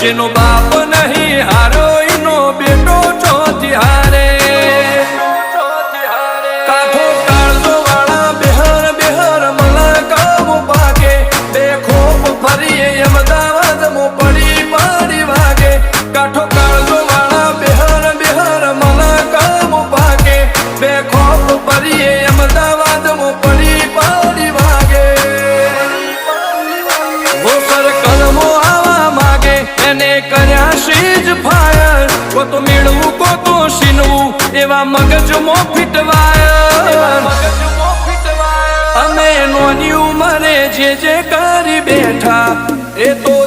જેનો બાપ નહીં હારો એનો બેટો ચોથી હારે કાઠો કાળજો વાળા બેહર બેહર મલકામો પાકે બે ખોપ ફરીએ અમદાવાદ મો પડી પડી વાગે કાઠો કાળજો વાળા બેહર બેહર મલકામો પાકે બે ખોપ ફરીએ અમદાવાદ મો પડી પડી વાગે વો સર્કલમો આવા માગે એને કર્યા શીજ ફાયર કો તો મેળવું કો તો શીનવું એવા મગજમાં ફિટવાયર અમે નોની ઉંમરે જે કરી બેઠા એ તો